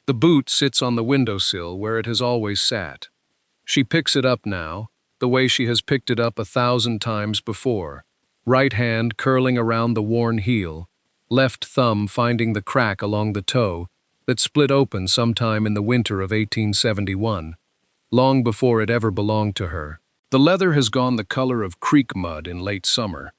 The boot sits on the windowsill where it has always sat. She picks it up now, the way she has picked it up 1,000 times before, right hand curling around the worn heel, left thumb finding the crack along the toe that split open sometime in the winter of 1871, long before it ever belonged to her. The leather has gone the color of creek mud in late summer.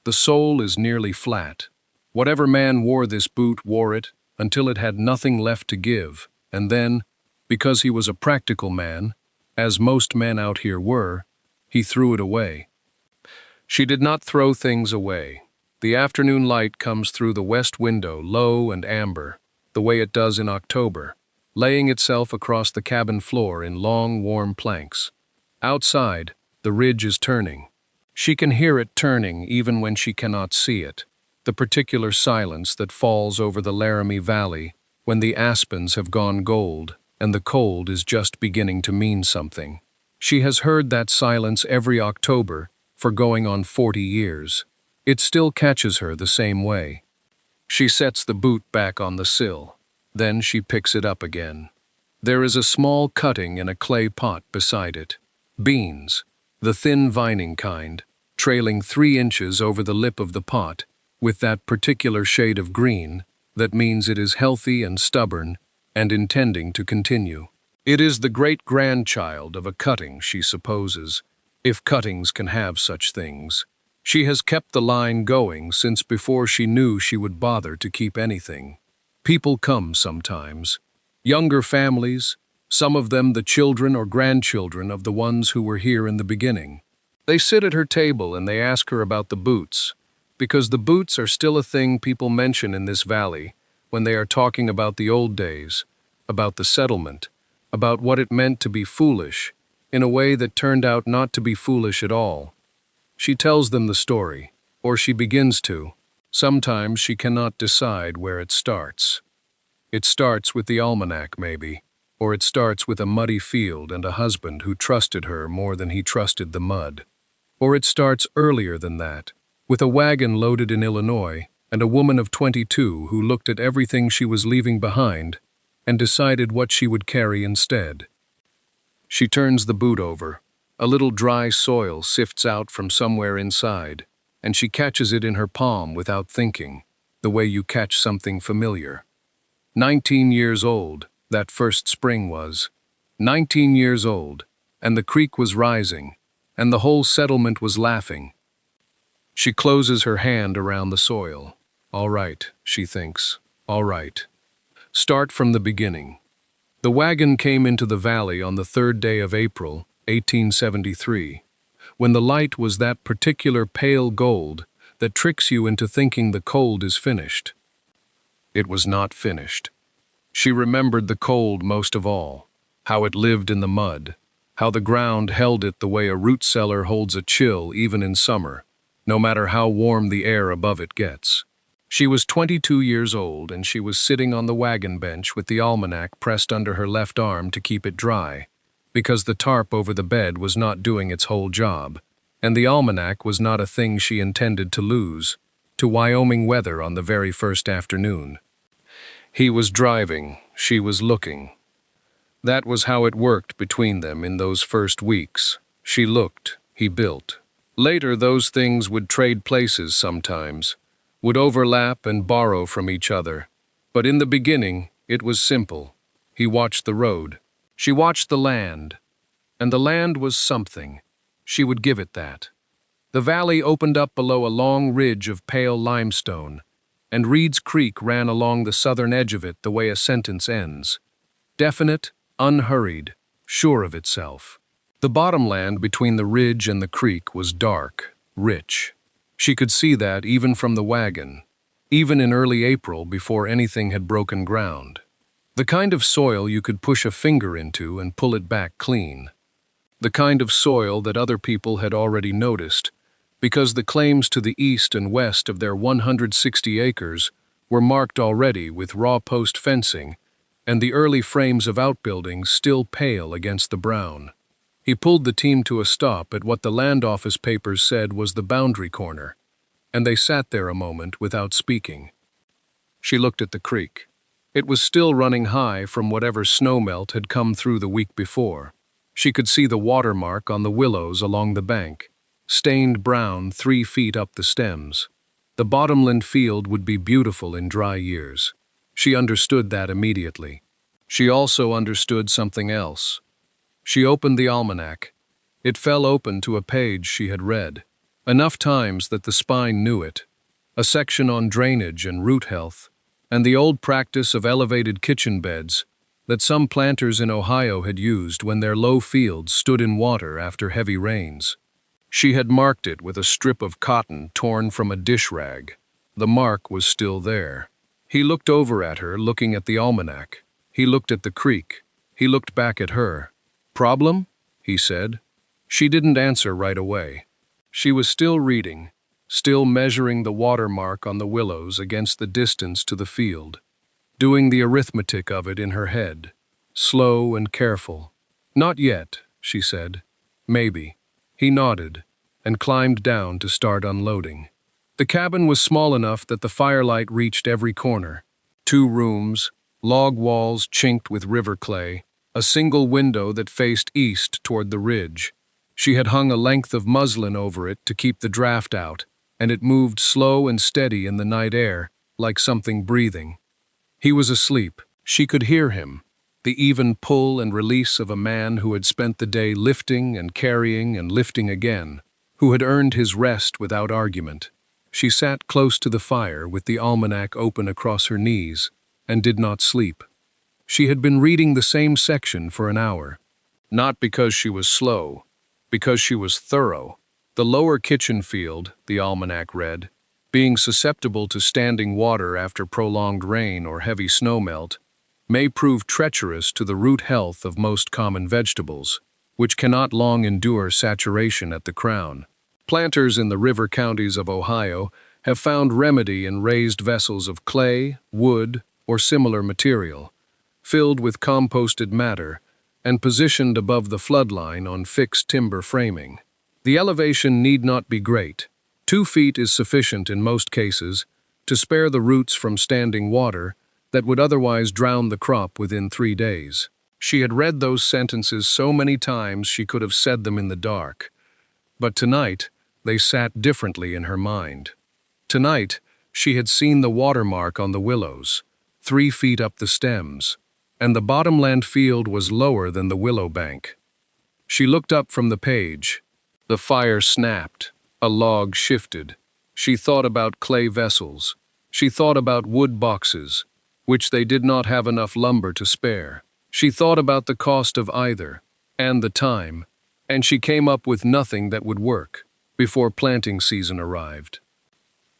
The sole is nearly flat. Whatever man wore this boot wore it until it had nothing left to give, and then, because he was a practical man, as most men out here were, he threw it away. She did not throw things away. The afternoon light comes through the west window, low and amber, the way it does in October, laying itself across the cabin floor in long, warm planks. Outside, the ridge is turning. She can hear it turning even when she cannot see it. The particular silence that falls over the Laramie Valley when the aspens have gone gold and the cold is just beginning to mean something. She has heard that silence every October for going on 40 years. It still catches her the same way. She sets the boot back on the sill. Then she picks it up again. There is a small cutting in a clay pot beside it. Beans, the thin vining kind, trailing 3 inches over the lip of the pot, with that particular shade of green that means it is healthy and stubborn and intending to continue. It is the great-grandchild of a cutting, she supposes, if cuttings can have such things. She has kept the line going since before she knew she would bother to keep anything. People come sometimes. Younger families, some of them the children or grandchildren of the ones who were here in the beginning. They sit at her table and they ask her about the boots, because the boots are still a thing people mention in this valley when they are talking about the old days, about the settlement, about what it meant to be foolish, in a way that turned out not to be foolish at all. She tells them the story, or she begins to. Sometimes she cannot decide where it starts. It starts with the almanac, maybe, or it starts with a muddy field and a husband who trusted her more than he trusted the mud. Or it starts earlier than that, with a wagon loaded in Illinois and a woman of 22 who looked at everything she was leaving behind and decided what she would carry instead. She turns the boot over. A little dry soil sifts out from somewhere inside, and she catches it in her palm without thinking, the way you catch something familiar. 19 years old, that first spring was. 19 years old, and the creek was rising, and the whole settlement was laughing. She closes her hand around the soil. All right, she thinks. All right. Start from the beginning. The wagon came into the valley on the 3rd day of April, 1873, when the light was that particular pale gold that tricks you into thinking the cold is finished. It was not finished. She remembered the cold most of all, how it lived in the mud, how the ground held it the way a root cellar holds a chill even in summer, no matter how warm the air above it gets. She was 22 years old, and she was sitting on the wagon bench with the almanac pressed under her left arm to keep it dry, because the tarp over the bed was not doing its whole job, and the almanac was not a thing she intended to lose to Wyoming weather on the very first afternoon. He was driving, she was looking. That was how it worked between them in those first weeks. She looked, he built. Later those things would trade places sometimes, would overlap and borrow from each other. But in the beginning, it was simple. He watched the road. She watched the land. And the land was something. She would give it that. The valley opened up below a long ridge of pale limestone, and Reed's Creek ran along the southern edge of it the way a sentence ends. Definite, unhurried, sure of itself. The bottomland between the ridge and the creek was dark, rich. She could see that even from the wagon, even in early April before anything had broken ground. The kind of soil you could push a finger into and pull it back clean. The kind of soil that other people had already noticed, because the claims to the east and west of their 160 acres were marked already with raw post fencing, and the early frames of outbuildings still pale against the brown. He pulled the team to a stop at what the land office papers said was the boundary corner, and they sat there a moment without speaking. She looked at the creek. It was still running high from whatever snowmelt had come through the week before. She could see the watermark on the willows along the bank, stained brown 3 feet up the stems. The bottomland field would be beautiful in dry years. She understood that immediately. She also understood something else. She opened the almanac. It fell open to a page she had read, enough times that the spine knew it, a section on drainage and root health, and the old practice of elevated kitchen beds that some planters in Ohio had used when their low fields stood in water after heavy rains. She had marked it with a strip of cotton torn from a dish rag. The mark was still there. He looked over at her, looking at the almanac. He looked at the creek. He looked back at her. "Problem?" he said. She didn't answer right away. She was still reading, still measuring the watermark on the willows against the distance to the field, doing the arithmetic of it in her head, slow and careful. "Not yet," she said. "Maybe." He nodded and climbed down to start unloading. The cabin was small enough that the firelight reached every corner. 2 rooms, log walls chinked with river clay, a single window that faced east toward the ridge. She had hung a length of muslin over it to keep the draft out, and it moved slow and steady in the night air, like something breathing. He was asleep. She could hear him, the even pull and release of a man who had spent the day lifting and carrying and lifting again, who had earned his rest without argument. She sat close to the fire with the almanac open across her knees and did not sleep. She had been reading the same section for an hour, not because she was slow, because she was thorough. The lower kitchen field, the almanac read, being susceptible to standing water after prolonged rain or heavy snowmelt, may prove treacherous to the root health of most common vegetables, which cannot long endure saturation at the crown. Planters in the river counties of Ohio have found remedy in raised vessels of clay, wood, or similar material, filled with composted matter and positioned above the floodline on fixed timber framing. The elevation need not be great. 2 feet is sufficient in most cases to spare the roots from standing water that would otherwise drown the crop within 3 days. She had read those sentences so many times she could have said them in the dark. But tonight, they sat differently in her mind. Tonight, she had seen the watermark on the willows, 3 feet up the stems, and the bottomland field was lower than the willow bank. She looked up from the page. The fire snapped. A log shifted. She thought about clay vessels. She thought about wood boxes, which they did not have enough lumber to spare. She thought about the cost of either, and the time, and she came up with nothing that would work before planting season arrived.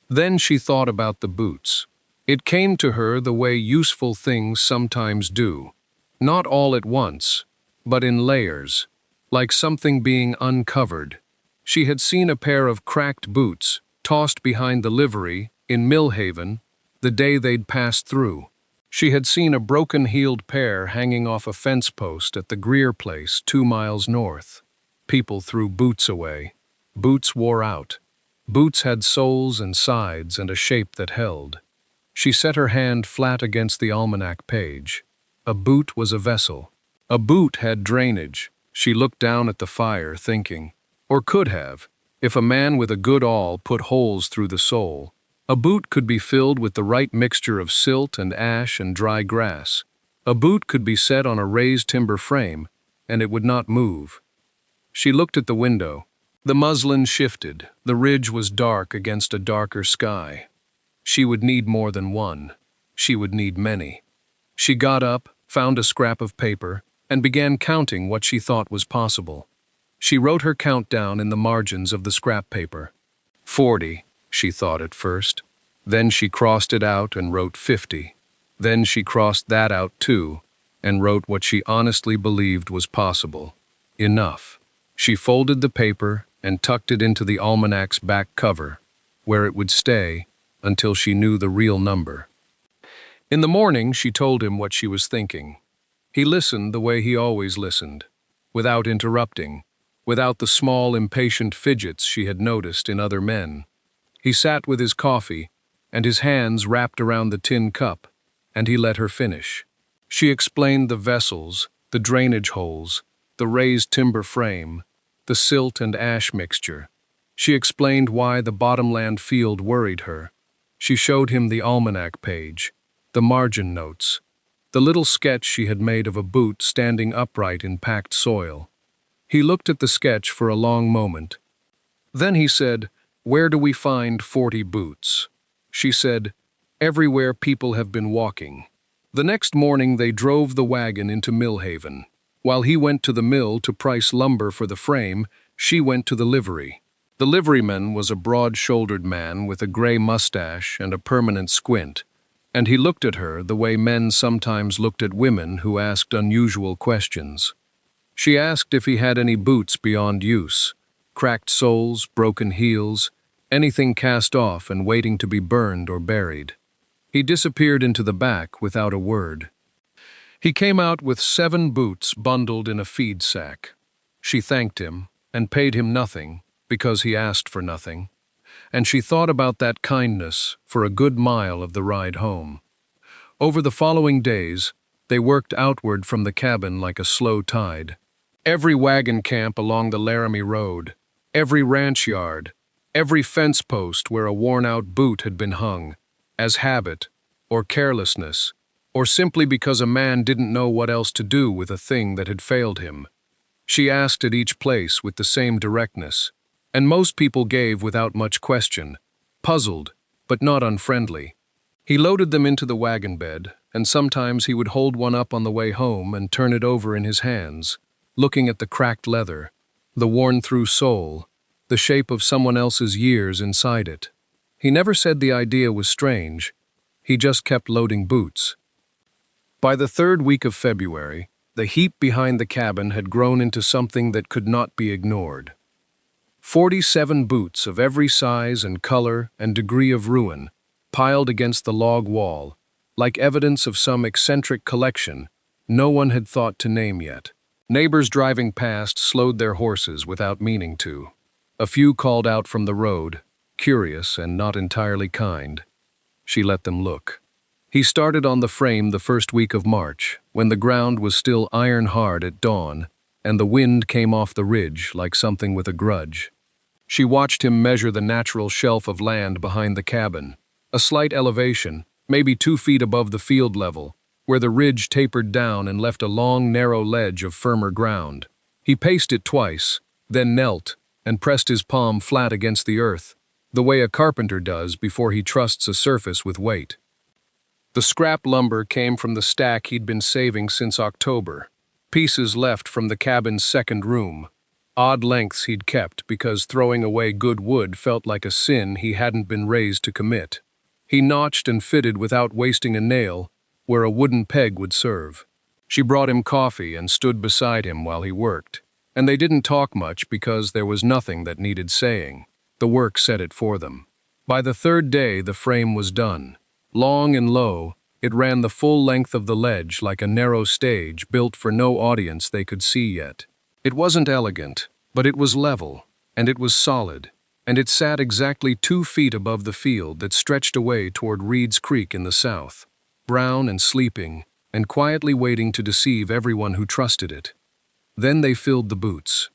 Then she thought about the boots. It came to her the way useful things sometimes do, not all at once, but in layers, like something being uncovered. She had seen a pair of cracked boots tossed behind the livery in Millhaven the day they'd passed through. She had seen a broken-heeled pair hanging off a fence post at the Greer place 2 miles north. People threw boots away. Boots wore out. Boots had soles and sides and a shape that held. She set her hand flat against the almanac page. A boot was a vessel. A boot had drainage. She looked down at the fire, thinking, or could have, if a man with a good awl put holes through the sole. A boot could be filled with the right mixture of silt and ash and dry grass. A boot could be set on a raised timber frame, and it would not move. She looked at the window. The muslin shifted. The ridge was dark against a darker sky. She would need more than one. She would need many. She got up, found a scrap of paper, and began counting what she thought was possible. She wrote her count down in the margins of the scrap paper. 40, she thought at first. Then she crossed it out and wrote 50. Then she crossed that out too, and wrote what she honestly believed was possible. Enough. She folded the paper and tucked it into the almanac's back cover, where it would stay until she knew the real number. In the morning, she told him what she was thinking. He listened the way he always listened, without interrupting, without the small, impatient fidgets she had noticed in other men. He sat with his coffee and his hands wrapped around the tin cup and he let her finish. She explained the vessels, the drainage holes, the raised timber frame, the silt and ash mixture. She explained why the bottomland field worried her. She showed him the almanac page, the margin notes, the little sketch she had made of a boot standing upright in packed soil. He looked at the sketch for a long moment. Then he said, "Where do we find 40 boots?" She said, "Everywhere people have been walking." The next morning they drove the wagon into Millhaven. While he went to the mill to price lumber for the frame, she went to the livery. The liveryman was a broad-shouldered man with a gray mustache and a permanent squint, and he looked at her the way men sometimes looked at women who asked unusual questions. She asked if he had any boots beyond use, cracked soles, broken heels, anything cast off and waiting to be burned or buried. He disappeared into the back without a word. He came out with 7 boots bundled in a feed sack. She thanked him and paid him nothing because he asked for nothing, and she thought about that kindness for a good mile of the ride home. Over the following days, they worked outward from the cabin like a slow tide. Every wagon camp along the Laramie Road, every ranch yard, every fence post where a worn-out boot had been hung, as habit, or carelessness, or simply because a man didn't know what else to do with a thing that had failed him. She asked at each place with the same directness, and most people gave without much question, puzzled, but not unfriendly. He loaded them into the wagon bed, and sometimes he would hold one up on the way home and turn it over in his hands, looking at the cracked leather, the worn-through sole, the shape of someone else's years inside it. He never said the idea was strange. He just kept loading boots. By the 3rd week of February, the heap behind the cabin had grown into something that could not be ignored. 47 boots of every size and color and degree of ruin, piled against the log wall, like evidence of some eccentric collection no one had thought to name yet. Neighbors driving past slowed their horses without meaning to. A few called out from the road, curious and not entirely kind. She let them look. He started on the frame the first week of March, when the ground was still iron-hard at dawn, and the wind came off the ridge like something with a grudge. She watched him measure the natural shelf of land behind the cabin, a slight elevation, maybe 2 feet above the field level, where the ridge tapered down and left a long, narrow ledge of firmer ground. He paced it twice, then knelt and pressed his palm flat against the earth, the way a carpenter does before he trusts a surface with weight. The scrap lumber came from the stack he'd been saving since October, pieces left from the cabin's second room, odd lengths he'd kept because throwing away good wood felt like a sin he hadn't been raised to commit. He notched and fitted without wasting a nail where a wooden peg would serve. She brought him coffee and stood beside him while he worked, and they didn't talk much because there was nothing that needed saying. The work said it for them. By the 3rd day, the frame was done. Long and low, it ran the full length of the ledge like a narrow stage built for no audience they could see yet. It wasn't elegant, but it was level, and it was solid, and it sat exactly 2 feet above the field that stretched away toward Reed's Creek in the south, brown and sleeping, and quietly waiting to deceive everyone who trusted it. Then they filled the boots.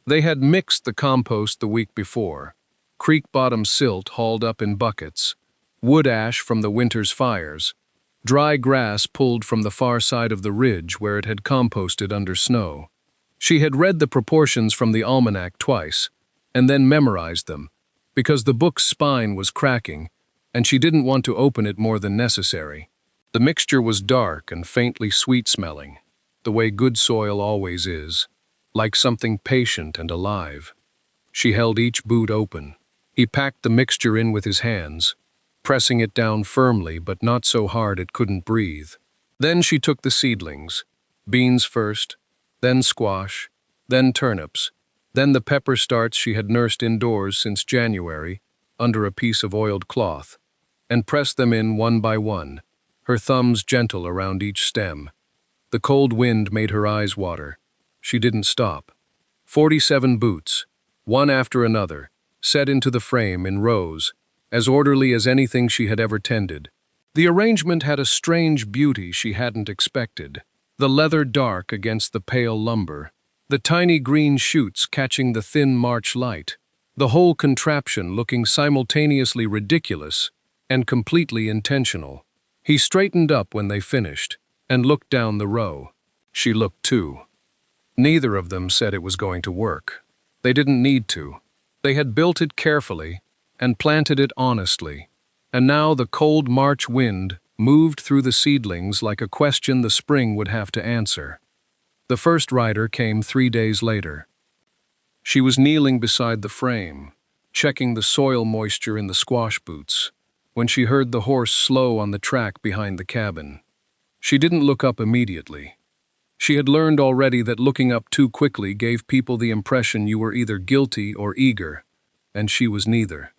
They had mixed the compost the week before, creek-bottom silt hauled up in buckets, wood ash from the winter's fires, dry grass pulled from the far side of the ridge where it had composted under snow. She had read the proportions from the almanac twice, and then memorized them, because the book's spine was cracking, and she didn't want to open it more than necessary. The mixture was dark and faintly sweet-smelling, the way good soil always is, like something patient and alive. She held each boot open. He packed the mixture in with his hands, pressing it down firmly but not so hard it couldn't breathe. Then she took the seedlings, beans first, then squash, then turnips, then the pepper starts she had nursed indoors since January, under a piece of oiled cloth, and pressed them in one by one, her thumbs gentle around each stem. The cold wind made her eyes water. She didn't stop. 47 boots, one after another, set into the frame in rows, as orderly as anything she had ever tended. The arrangement had a strange beauty she hadn't expected. The leather dark against the pale lumber, the tiny green shoots catching the thin March light, the whole contraption looking simultaneously ridiculous and completely intentional. He straightened up when they finished and looked down the row. She looked too. Neither of them said it was going to work. They didn't need to. They had built it carefully and planted it honestly. And now the cold March wind moved through the seedlings like a question the spring would have to answer. The first rider came 3 days later. She was kneeling beside the frame, checking the soil moisture in the squash boots, when she heard the horse slow on the track behind the cabin. She didn't look up immediately. She had learned already that looking up too quickly gave people the impression you were either guilty or eager, and she was neither.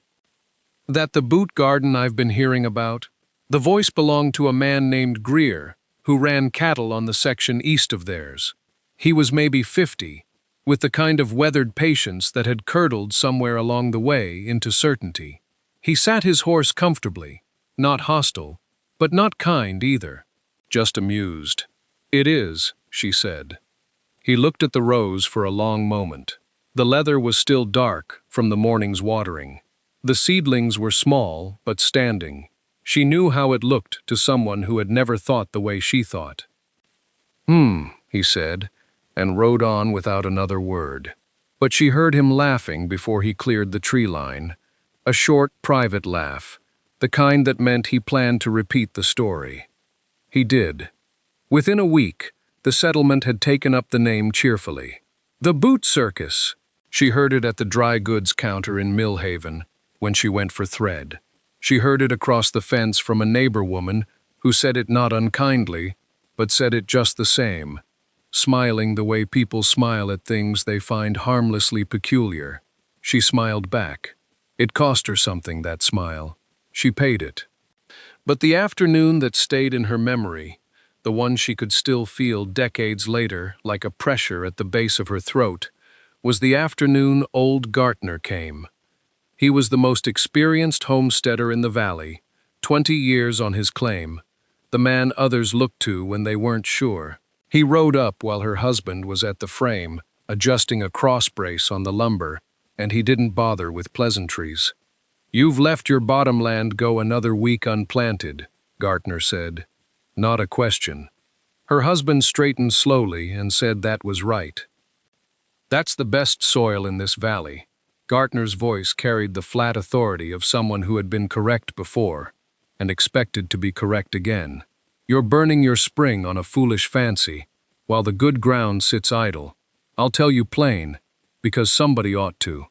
"That the boot garden I've been hearing about?" The voice belonged to a man named Greer, who ran cattle on the section east of theirs. He was maybe 50, with the kind of weathered patience that had curdled somewhere along the way into certainty. He sat his horse comfortably, not hostile, but not kind either, just amused. "It is," she said. He looked at the rows for a long moment. The leather was still dark from the morning's watering. The seedlings were small, but standing. She knew how it looked to someone who had never thought the way she thought. He said, and rode on without another word. But she heard him laughing before he cleared the tree line, a short, private laugh, the kind that meant he planned to repeat the story. He did. Within a week, the settlement had taken up the name cheerfully. "The Boot Circus." She heard it at the dry goods counter in Millhaven when she went for thread. She heard it across the fence from a neighbor woman who said it not unkindly, but said it just the same, smiling the way people smile at things they find harmlessly peculiar. She smiled back. It cost her something, that smile. She paid it. But the afternoon that stayed in her memory, the one she could still feel decades later like a pressure at the base of her throat, was the afternoon old Gartner came. He was the most experienced homesteader in the valley, 20 years on his claim, the man others looked to when they weren't sure. He rode up while her husband was at the frame, adjusting a cross brace on the lumber, and he didn't bother with pleasantries. "You've left your bottomland go another week unplanted," Gartner said. Not a question. Her husband straightened slowly and said that was right. "That's the best soil in this valley." Gartner's voice carried the flat authority of someone who had been correct before, and expected to be correct again. "You're burning your spring on a foolish fancy, while the good ground sits idle. I'll tell you plain, because somebody ought to."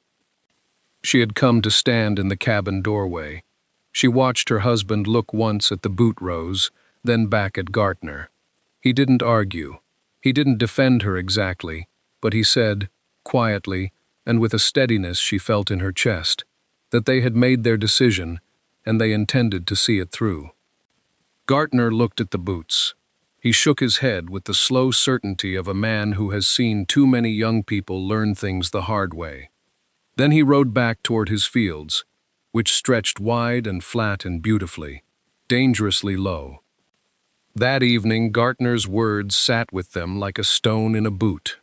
She had come to stand in the cabin doorway. She watched her husband look once at the boot rows, then back at Gartner. He didn't argue. He didn't defend her exactly, but he said, quietly, and with a steadiness she felt in her chest, that they had made their decision, and they intended to see it through. Gartner looked at the boots. He shook his head with the slow certainty of a man who has seen too many young people learn things the hard way. Then he rode back toward his fields, which stretched wide and flat and beautifully, dangerously low. That evening, Gartner's words sat with them like a stone in a boot.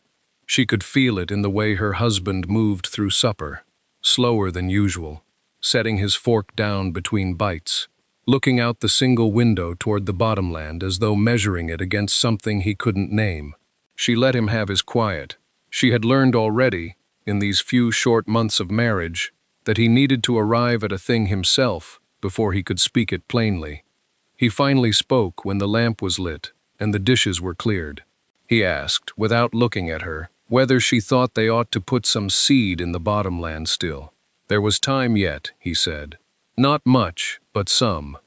She could feel it in the way her husband moved through supper, slower than usual, setting his fork down between bites, looking out the single window toward the bottomland as though measuring it against something he couldn't name. She let him have his quiet. She had learned already, in these few short months of marriage, that he needed to arrive at a thing himself before he could speak it plainly. He finally spoke when the lamp was lit and the dishes were cleared. He asked, without looking at her, whether she thought they ought to put some seed in the bottomland still. There was time yet, he said. Not much, but some.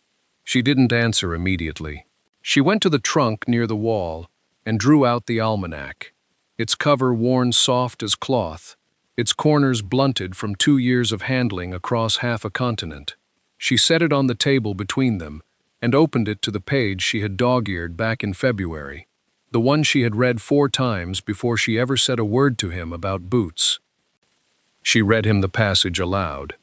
She didn't answer immediately. She went to the trunk near the wall and drew out the almanac, its cover worn soft as cloth, its corners blunted from 2 years of handling across half a continent. She set it on the table between them and opened it to the page she had dog-eared back in February, the one she had read 4 times before she ever said a word to him about boots. She read him the passage aloud.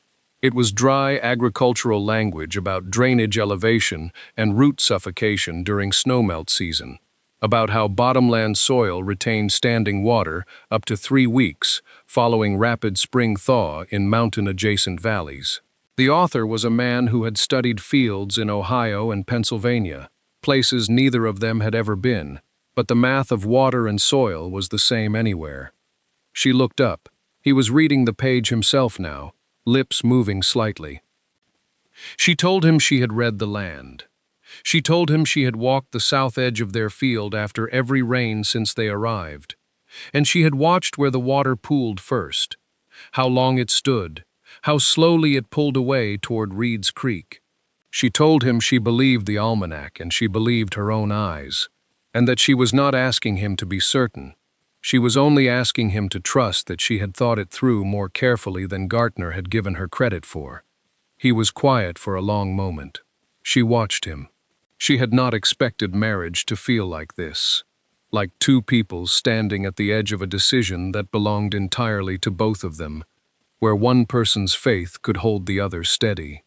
It was dry agricultural language about drainage elevation and root suffocation during snowmelt season, about how bottomland soil retained standing water up to 3 weeks following rapid spring thaw in mountain-adjacent valleys. The author was a man who had studied fields in Ohio and Pennsylvania, places neither of them had ever been, but the math of water and soil was the same anywhere. She looked up. He was reading the page himself now, lips moving slightly. She told him she had read the land. She told him she had walked the south edge of their field after every rain since they arrived, and she had watched where the water pooled first, how long it stood, how slowly it pulled away toward Reed's Creek. She told him she believed the almanac and she believed her own eyes, and that she was not asking him to be certain. She was only asking him to trust that she had thought it through more carefully than Gartner had given her credit for. He was quiet for a long moment. She watched him. She had not expected marriage to feel like this, like two people standing at the edge of a decision that belonged entirely to both of them, where one person's faith could hold the other steady.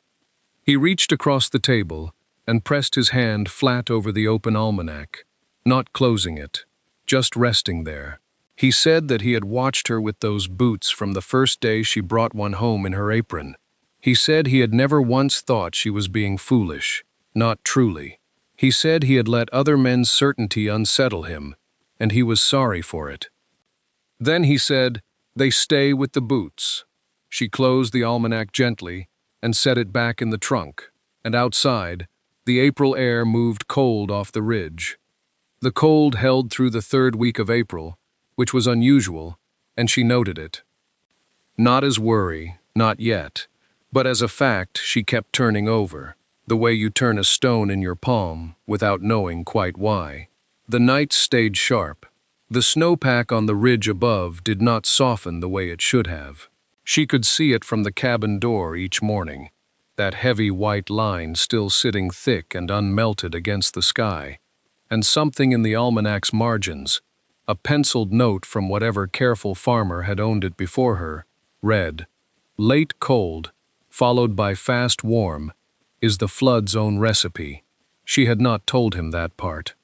He reached across the table and pressed his hand flat over the open almanac, not closing it, just resting there. He said that he had watched her with those boots from the first day she brought one home in her apron. He said he had never once thought she was being foolish, not truly. He said he had let other men's certainty unsettle him, and he was sorry for it. Then he said, "They stay with the boots." She closed the almanac gently and set it back in the trunk, and outside, the April air moved cold off the ridge. The cold held through the 3rd week of April, which was unusual, and she noted it. Not as worry, not yet, but as a fact she kept turning over, the way you turn a stone in your palm without knowing quite why. The nights stayed sharp. The snowpack on the ridge above did not soften the way it should have. She could see it from the cabin door each morning, that heavy white line still sitting thick and unmelted against the sky, and something in the almanac's margins, a penciled note from whatever careful farmer had owned it before her, read, "Late cold, followed by fast warm, is the flood's own recipe." She had not told him that part.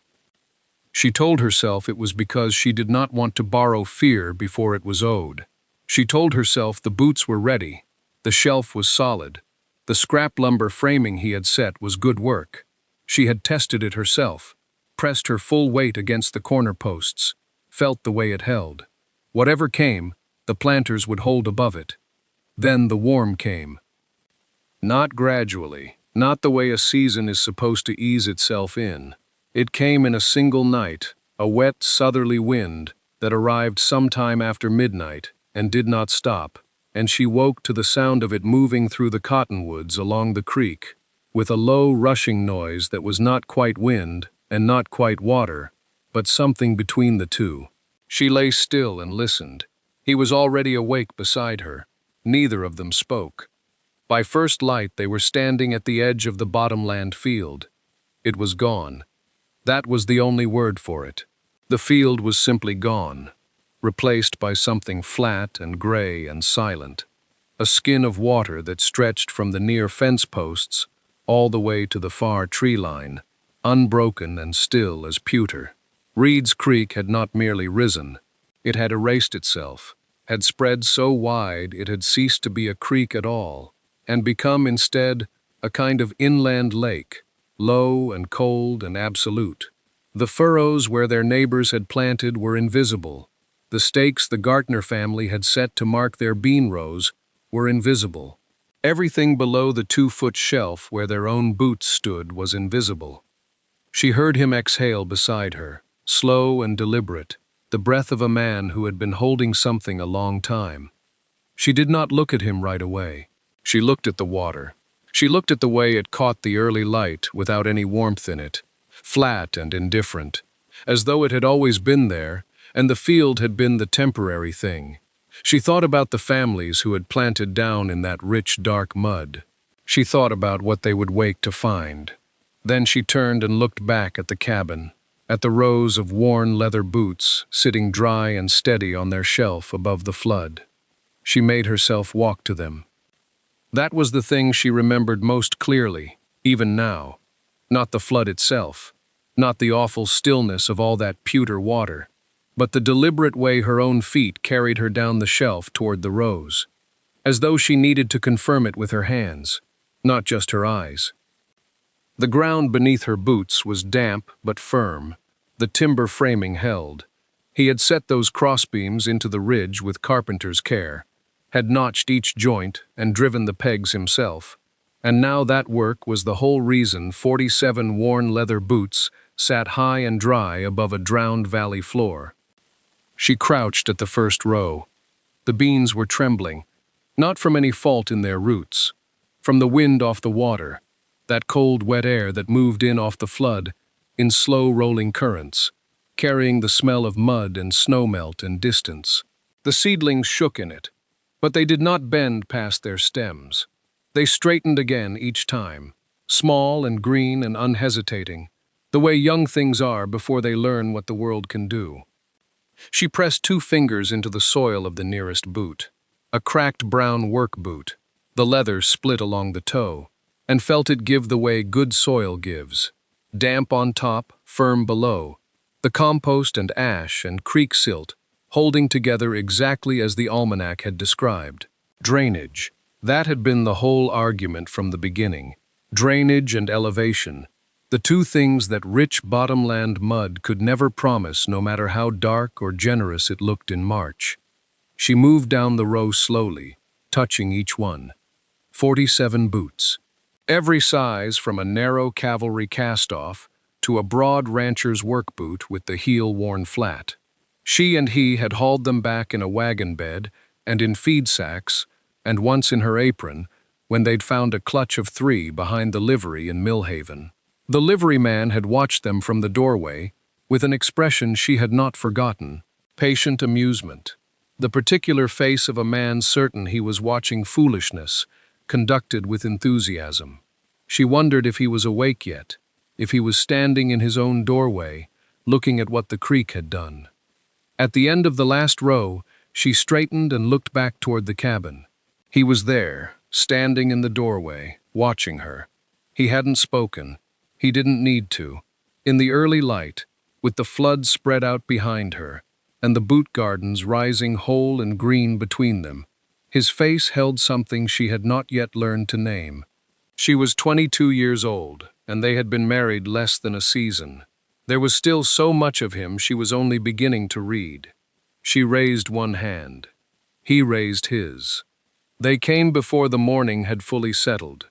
She told herself it was because she did not want to borrow fear before it was owed. She told herself the boots were ready, the shelf was solid, the scrap lumber framing he had set was good work. She had tested it herself, pressed her full weight against the corner posts, felt the way it held. Whatever came, the planters would hold above it. Then the warm came. Not gradually, not the way a season is supposed to ease itself in. It came in a single night, a wet southerly wind that arrived sometime after midnight and did not stop, and she woke to the sound of it moving through the cottonwoods along the creek, with a low rushing noise that was not quite wind and not quite water, but something between the two. She lay still and listened. He was already awake beside her. Neither of them spoke. By first light they were standing at the edge of the bottomland field. It was gone. That was the only word for it. The field was simply gone, replaced by something flat and gray and silent, a skin of water that stretched from the near fence posts all the way to the far tree line, unbroken and still as pewter. Reed's Creek had not merely risen, it had erased itself, had spread so wide it had ceased to be a creek at all, and become instead a kind of inland lake, low and cold and absolute. The furrows where their neighbors had planted were invisible. The stakes the Gartner family had set to mark their bean rows were invisible. Everything below the 2-foot shelf where their own boots stood was invisible. She heard him exhale beside her, slow and deliberate, the breath of a man who had been holding something a long time. She did not look at him right away. She looked at the water. She looked at the way it caught the early light without any warmth in it, flat and indifferent, as though it had always been there, and the field had been the temporary thing. She thought about the families who had planted down in that rich, dark mud. She thought about what they would wake to find. Then she turned and looked back at the cabin, at the rows of worn leather boots sitting dry and steady on their shelf above the flood. She made herself walk to them. That was the thing she remembered most clearly, even now. Not the flood itself, not the awful stillness of all that pewter water, but the deliberate way her own feet carried her down the shelf toward the rows, as though she needed to confirm it with her hands, not just her eyes. The ground beneath her boots was damp but firm, the timber framing held. He had set those crossbeams into the ridge with carpenter's care, had notched each joint and driven the pegs himself, and now that work was the whole reason 47 worn leather boots sat high and dry above a drowned valley floor. She crouched at the first row. The beans were trembling, not from any fault in their roots, from the wind off the water, that cold wet air that moved in off the flood in slow rolling currents, carrying the smell of mud and snowmelt and distance. The seedlings shook in it, but they did not bend past their stems. They straightened again each time, small and green and unhesitating, the way young things are before they learn what the world can do. She pressed 2 fingers into the soil of the nearest boot, a cracked brown work boot, the leather split along the toe, and felt it give the way good soil gives. Damp on top, firm below, the compost and ash and creek silt holding together exactly as the almanac had described. Drainage. That had been the whole argument from the beginning. Drainage and elevation, the 2 things that rich bottomland mud could never promise no matter how dark or generous it looked in March. She moved down the row slowly, touching each one. 47 boots. Every size from a narrow cavalry cast-off to a broad rancher's work boot with the heel worn flat. She and he had hauled them back in a wagon bed and in feed sacks, and once in her apron, when they'd found a clutch of 3 behind the livery in Millhaven. The liveryman had watched them from the doorway with an expression she had not forgotten, patient amusement, the particular face of a man certain he was watching foolishness, conducted with enthusiasm. She wondered if he was awake yet, if he was standing in his own doorway, looking at what the creek had done. At the end of the last row, she straightened and looked back toward the cabin. He was there, standing in the doorway, watching her. He hadn't spoken. He didn't need to. In the early light, with the flood spread out behind her, and the boot gardens rising whole and green between them, his face held something she had not yet learned to name. She was 22 years old, and they had been married less than a season. There was still so much of him she was only beginning to read. She raised one hand. He raised his. They came before the morning had fully settled.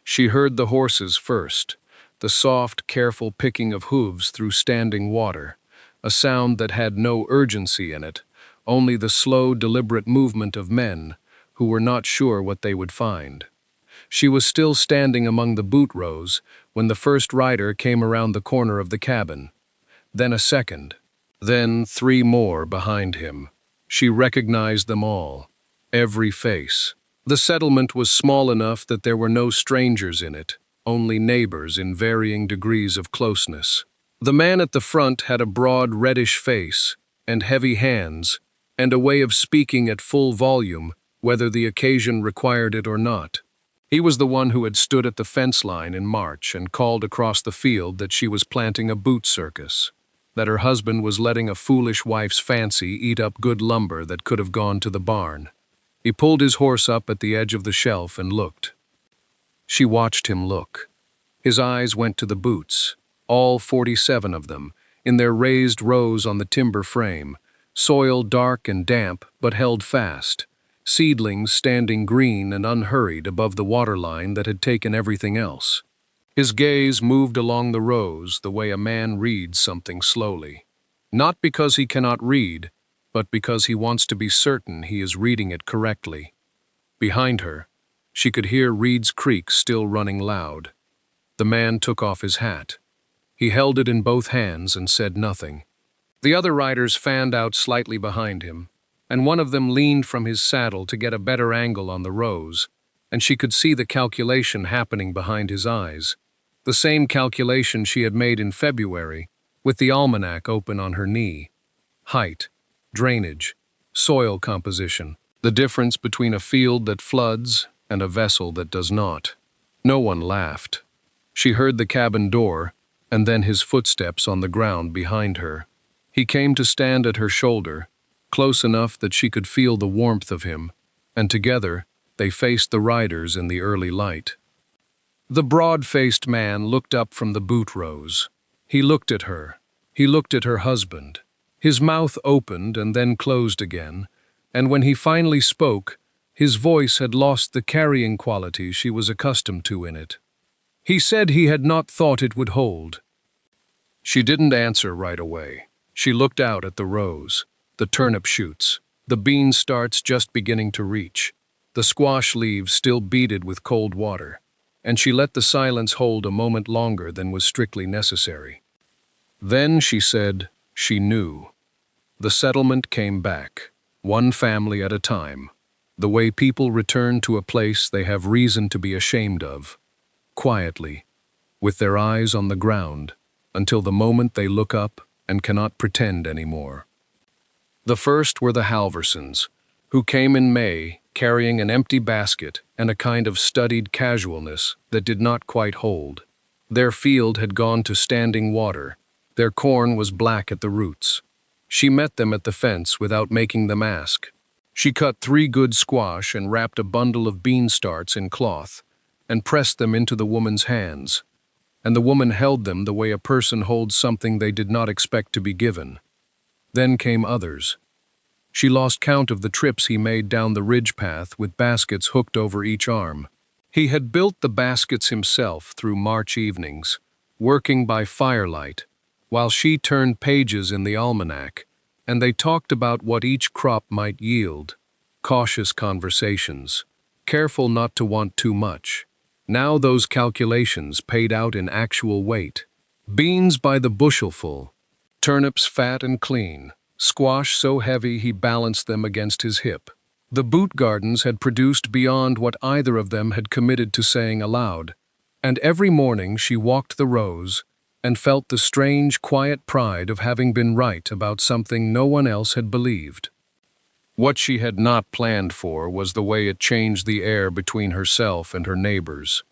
She heard the horses first, the soft, careful picking of hooves through standing water, a sound that had no urgency in it, only the slow, deliberate movement of men who were not sure what they would find. She was still standing among the boot rows when the first rider came around the corner of the cabin. Then a second. Then 3 more behind him. She recognized them all. Every face. The settlement was small enough that there were no strangers in it, only neighbors in varying degrees of closeness. The man at the front had a broad reddish face and heavy hands and a way of speaking at full volume, whether the occasion required it or not. He was the one who had stood at the fence line in March and called across the field that she was planting a boot circus, that her husband was letting a foolish wife's fancy eat up good lumber that could have gone to the barn. He pulled his horse up at the edge of the shelf and looked. She watched him look. His eyes went to the boots, all 47 of them, in their raised rows on the timber frame, soil dark and damp but held fast, seedlings standing green and unhurried above the waterline that had taken everything else. His gaze moved along the rows the way a man reads something slowly, not because he cannot read, but because he wants to be certain he is reading it correctly. Behind her, she could hear Reed's Creek still running loud. The man took off his hat. He held it in both hands and said nothing. The other riders fanned out slightly behind him, and one of them leaned from his saddle to get a better angle on the rows, and she could see the calculation happening behind his eyes, the same calculation she had made in February, with the almanac open on her knee. Height, drainage, soil composition, the difference between a field that floods and a vessel that does not. No one laughed. She heard the cabin door, and then his footsteps on the ground behind her. He came to stand at her shoulder, close enough that she could feel the warmth of him, and together they faced the riders in the early light. The broad-faced man looked up from the boot rows. He looked at her. He looked at her husband. His mouth opened and then closed again, and when he finally spoke, his voice had lost the carrying quality she was accustomed to in it. He said he had not thought it would hold. She didn't answer right away. She looked out at the rows, the turnip shoots, the bean starts just beginning to reach, the squash leaves still beaded with cold water, and she let the silence hold a moment longer than was strictly necessary. Then she said she knew. The settlement came back, one family at a time, the way people return to a place they have reason to be ashamed of, quietly, with their eyes on the ground, until the moment they look up and cannot pretend anymore. The first were the Halversons, who came in May carrying an empty basket and a kind of studied casualness that did not quite hold. Their field had gone to standing water. Their corn was black at the roots. She met them at the fence without making them ask. She cut 3 good squash and wrapped a bundle of bean starts in cloth and pressed them into the woman's hands, and the woman held them the way a person holds something they did not expect to be given. Then came others. She lost count of the trips he made down the ridge path with baskets hooked over each arm. He had built the baskets himself through March evenings, working by firelight, while she turned pages in the almanac, and they talked about what each crop might yield. Cautious conversations, careful not to want too much. Now those calculations paid out in actual weight. Beans by the bushelful, turnips fat and clean, squash so heavy he balanced them against his hip. The boot gardens had produced beyond what either of them had committed to saying aloud, and every morning she walked the rows and felt the strange, quiet pride of having been right about something no one else had believed. What she had not planned for was the way it changed the air between herself and her neighbors.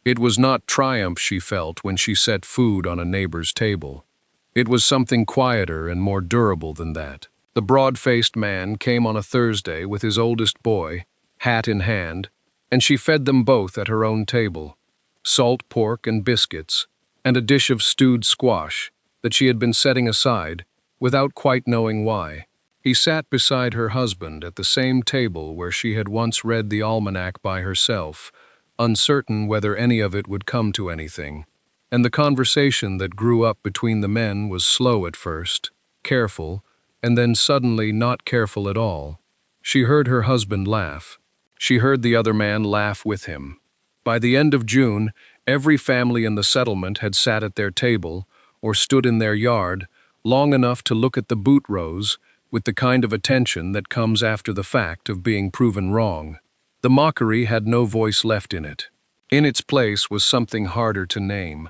It was not triumph she felt when she set food on a neighbor's table. It was something quieter and more durable than that. The broad-faced man came on a Thursday with his oldest boy, hat in hand, and she fed them both at her own table, salt pork and biscuits, and a dish of stewed squash that she had been setting aside without quite knowing why. He sat beside her husband at the same table where she had once read the almanac by herself, uncertain whether any of it would come to anything. And the conversation that grew up between the men was slow at first, careful, and then suddenly not careful at all. She heard her husband laugh. She heard the other man laugh with him. By the end of June, every family in the settlement had sat at their table, or stood in their yard, long enough to look at the boot rows, with the kind of attention that comes after the fact of being proven wrong. The mockery had no voice left in it. In its place was something harder to name,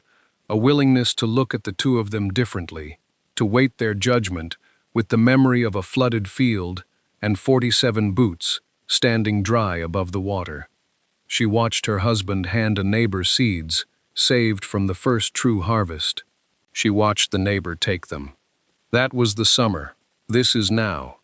a willingness to look at the two of them differently, to weight their judgment with the memory of a flooded field and 47 boots standing dry above the water. She watched her husband hand a neighbor seeds, saved from the first true harvest. She watched the neighbor take them. That was the summer. This is now.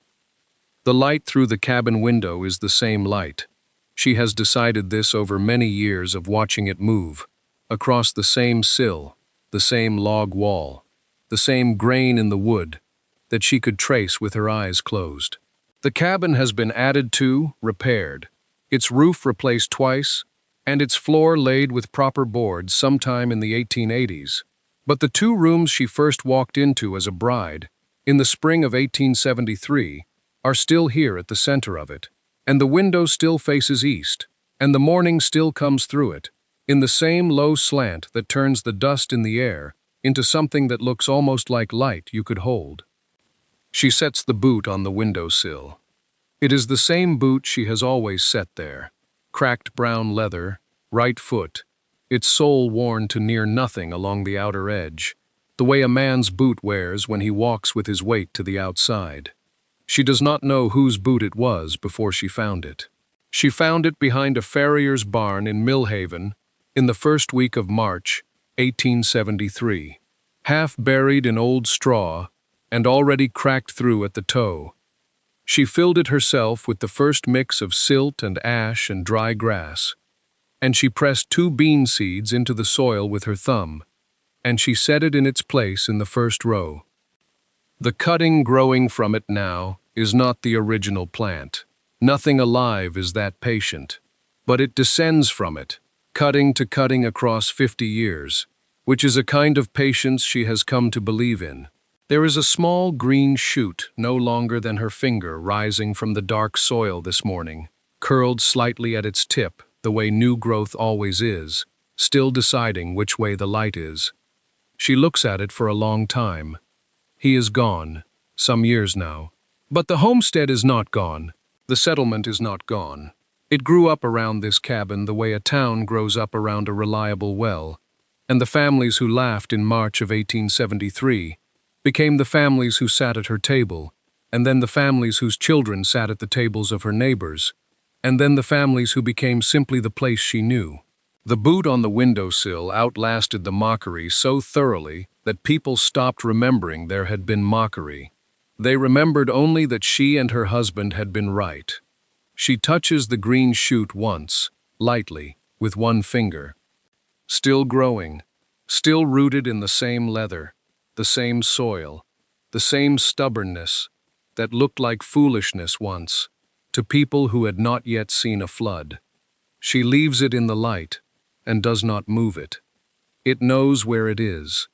The light through the cabin window is the same light. She has decided this over many years of watching it move, across the same sill, the same log wall, the same grain in the wood, that she could trace with her eyes closed. The cabin has been added to, repaired, its roof replaced twice, and its floor laid with proper boards sometime in the 1880s. But the 2 rooms she first walked into as a bride, in the spring of 1873, are still here at the center of it, and the window still faces east, and the morning still comes through it, in the same low slant that turns the dust in the air into something that looks almost like light you could hold. She sets the boot on the windowsill. It is the same boot she has always set there, cracked brown leather, right foot, its sole worn to near nothing along the outer edge, the way a man's boot wears when he walks with his weight to the outside. She does not know whose boot it was before she found it. She found it behind a farrier's barn in Millhaven in the first week of March, 1873, half buried in old straw and already cracked through at the toe. She filled it herself with the first mix of silt and ash and dry grass, and she pressed 2 bean seeds into the soil with her thumb, and she set it in its place in the first row. The cutting growing from it now is not the original plant. Nothing alive is that patient, but it descends from it, cutting to cutting across 50 years, which is a kind of patience she has come to believe in. There is a small green shoot no longer than her finger rising from the dark soil this morning, curled slightly at its tip, the way new growth always is, still deciding which way the light is. She looks at it for a long time. He is gone, some years now. But the homestead is not gone. The settlement is not gone. It grew up around this cabin the way a town grows up around a reliable well, and the families who laughed in March of 1873 became the families who sat at her table, and then the families whose children sat at the tables of her neighbors, and then the families who became simply the place she knew. The boot on the windowsill outlasted the mockery so thoroughly that people stopped remembering there had been mockery. They remembered only that she and her husband had been right. She touches the green shoot once, lightly, with one finger. Still growing, still rooted in the same leather, the same soil, the same stubbornness that looked like foolishness once, to people who had not yet seen a flood. She leaves it in the light and does not move it. It knows where it is.